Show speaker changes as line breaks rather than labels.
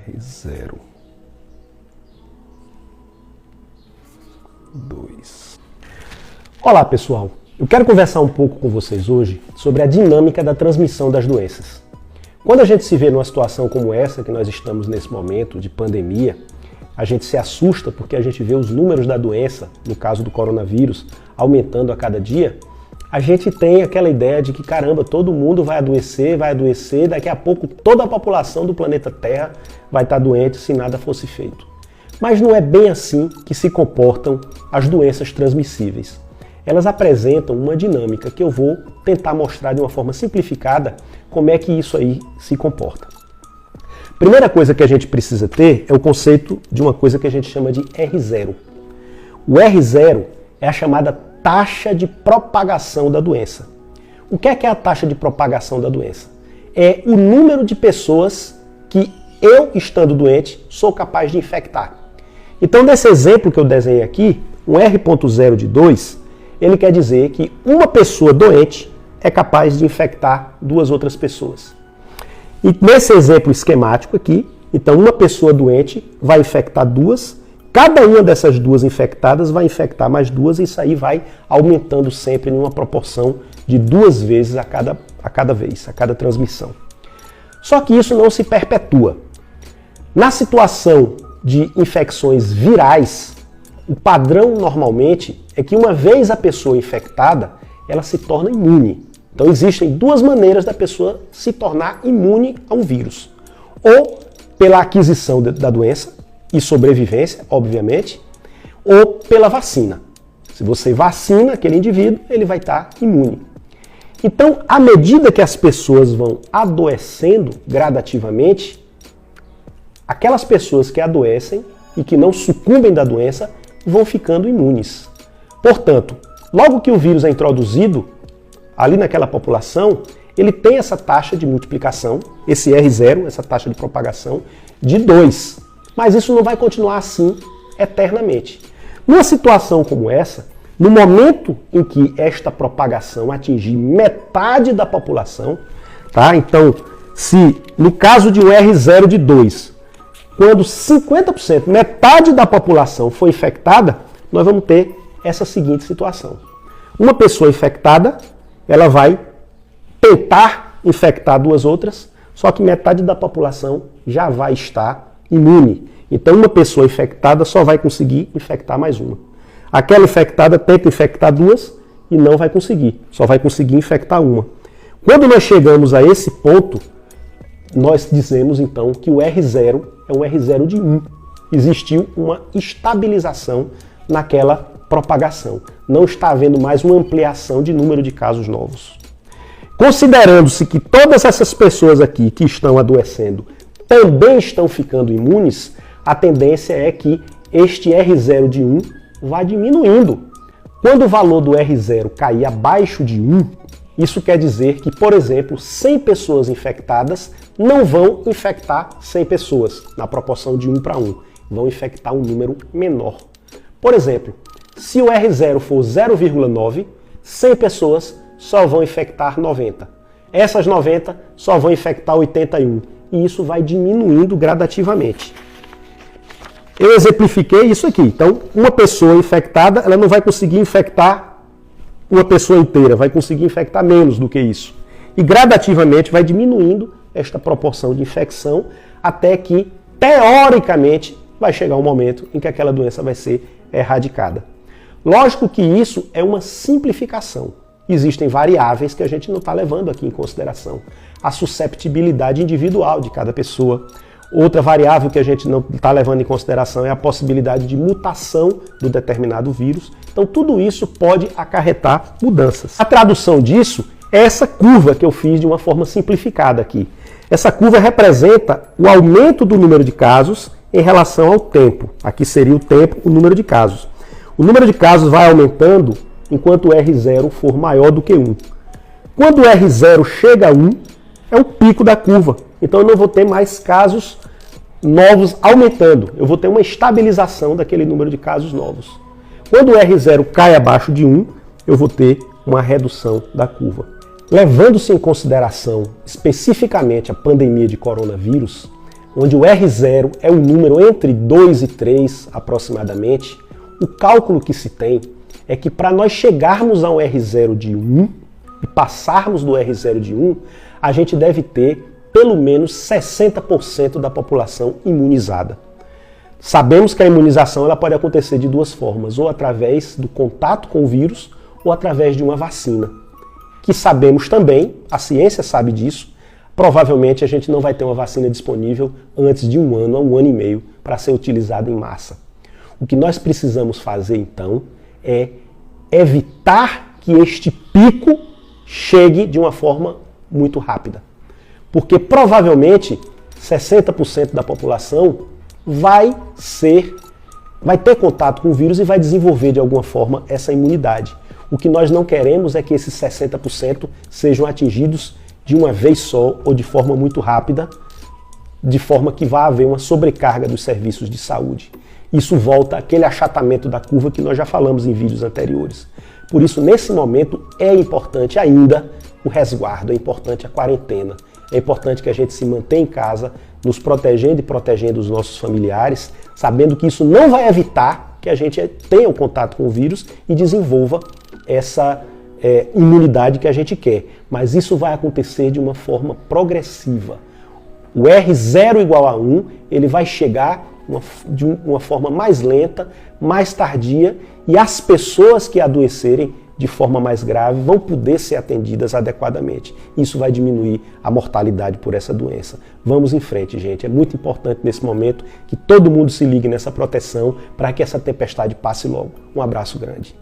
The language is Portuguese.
R0, 2. Olá pessoal, eu quero conversar um pouco com vocês hoje sobre a dinâmica da transmissão das doenças. Quando a gente se vê numa situação como essa que nós estamos nesse momento de pandemia, a gente se assusta porque a gente vê os números da doença, no caso do coronavírus, aumentando a cada dia. A gente tem aquela ideia de que, caramba, todo mundo vai adoecer, daqui a pouco toda a população do planeta Terra vai estar doente se nada fosse feito. Mas não é bem assim que se comportam as doenças transmissíveis. Elas apresentam uma dinâmica que eu vou tentar mostrar de uma forma simplificada como é que isso aí se comporta. Primeira coisa que a gente precisa ter é o conceito de uma coisa que a gente chama de R0. O R0 é a chamada taxa de propagação da doença. O que é a taxa de propagação da doença? É o número de pessoas que eu, estando doente, sou capaz de infectar. Então, nesse exemplo que eu desenhei aqui, um R.0 de 2, ele quer dizer que uma pessoa doente é capaz de infectar duas outras pessoas. E nesse exemplo esquemático aqui, então uma pessoa doente vai infectar duas, cada uma dessas duas infectadas vai infectar mais duas, e isso aí vai aumentando sempre em uma proporção de 2 vezes a cada transmissão. Só que isso não se perpetua. Na situação de infecções virais, o padrão normalmente é que uma vez a pessoa infectada, ela se torna imune. Então existem 2 maneiras da pessoa se tornar imune a um vírus. Ou pela aquisição da doença e sobrevivência, obviamente, ou pela vacina. Se você vacina aquele indivíduo, ele vai estar imune. Então, à medida que as pessoas vão adoecendo gradativamente, aquelas pessoas que adoecem e que não sucumbem da doença vão ficando imunes. Portanto, logo que o vírus é introduzido ali naquela população, ele tem essa taxa de multiplicação, esse R0, essa taxa de propagação, de 2. Mas isso não vai continuar assim eternamente. Numa situação como essa, no momento em que esta propagação atingir metade da população, tá? Então, se no caso de um R0 de 2, quando 50%, metade da população for infectada, nós vamos ter essa seguinte situação. Uma pessoa infectada, ela vai tentar infectar 2 outras, só que metade da população já vai estar imune. Então uma pessoa infectada só vai conseguir infectar mais uma. Aquela infectada tenta infectar 2 e não vai conseguir, só vai conseguir infectar uma. Quando nós chegamos a esse ponto, nós dizemos então que o R0 é um R0 de 1. Existiu uma estabilização naquela propagação. Não está havendo mais uma ampliação de número de casos novos. Considerando-se que todas essas pessoas aqui que estão adoecendo também estão ficando imunes, a tendência é que este R0 de 1 vá diminuindo. Quando o valor do R0 cair abaixo de 1, isso quer dizer que, por exemplo, 100 pessoas infectadas não vão infectar 100 pessoas, na proporção de 1 para 1. Vão infectar um número menor. Por exemplo, se o R0 for 0,9, 100 pessoas só vão infectar 90. Essas 90 só vão infectar 81. E isso vai diminuindo gradativamente. Eu exemplifiquei isso aqui. Então, uma pessoa infectada, ela não vai conseguir infectar uma pessoa inteira, vai conseguir infectar menos do que isso. E gradativamente vai diminuindo esta proporção de infecção até que, teoricamente, vai chegar um momento em que aquela doença vai ser erradicada. Lógico que isso é uma simplificação. Existem variáveis que a gente não está levando aqui em consideração. A susceptibilidade individual de cada pessoa. Outra variável que a gente não está levando em consideração é a possibilidade de mutação do determinado vírus. Então tudo isso pode acarretar mudanças. A tradução disso é essa curva que eu fiz de uma forma simplificada aqui. Essa curva representa o aumento do número de casos em relação ao tempo. Aqui seria o tempo, o número de casos. O número de casos vai aumentando enquanto o R0 for maior do que 1. Quando o R0 chega a 1, é o pico da curva. Então eu não vou ter mais casos novos aumentando. Eu vou ter uma estabilização daquele número de casos novos. Quando o R0 cai abaixo de 1, eu vou ter uma redução da curva. Levando-se em consideração especificamente a pandemia de coronavírus, onde o R0 é um número entre 2 e 3 aproximadamente, o cálculo que se tem é que para nós chegarmos a um R0 de 1 e passarmos do R0 de 1, a gente deve ter pelo menos 60% da população imunizada. Sabemos que a imunização ela pode acontecer de duas formas, ou através do contato com o vírus, ou através de uma vacina. Que sabemos também, a ciência sabe disso, provavelmente a gente não vai ter uma vacina disponível antes de 1 ano a 1 ano e meio para ser utilizada em massa. O que nós precisamos fazer então é evitar que este pico chegue de uma forma muito rápida. Porque provavelmente 60% da população vai ter contato com o vírus e vai desenvolver de alguma forma essa imunidade. O que nós não queremos é que esses 60% sejam atingidos de uma vez só ou de forma muito rápida, de forma que vá haver uma sobrecarga dos serviços de saúde. Isso volta àquele achatamento da curva que nós já falamos em vídeos anteriores. Por isso, nesse momento, é importante ainda o resguardo, é importante a quarentena. É importante que a gente se mantenha em casa, nos protegendo e protegendo os nossos familiares, sabendo que isso não vai evitar que a gente tenha o contato com o vírus e desenvolva essa imunidade que a gente quer. Mas isso vai acontecer de uma forma progressiva. O R0 igual a 1, ele vai chegar de uma forma mais lenta, mais tardia, e as pessoas que adoecerem de forma mais grave vão poder ser atendidas adequadamente. Isso vai diminuir a mortalidade por essa doença. Vamos em frente, gente. É muito importante nesse momento que todo mundo se ligue nessa proteção para que essa tempestade passe logo. Um abraço grande.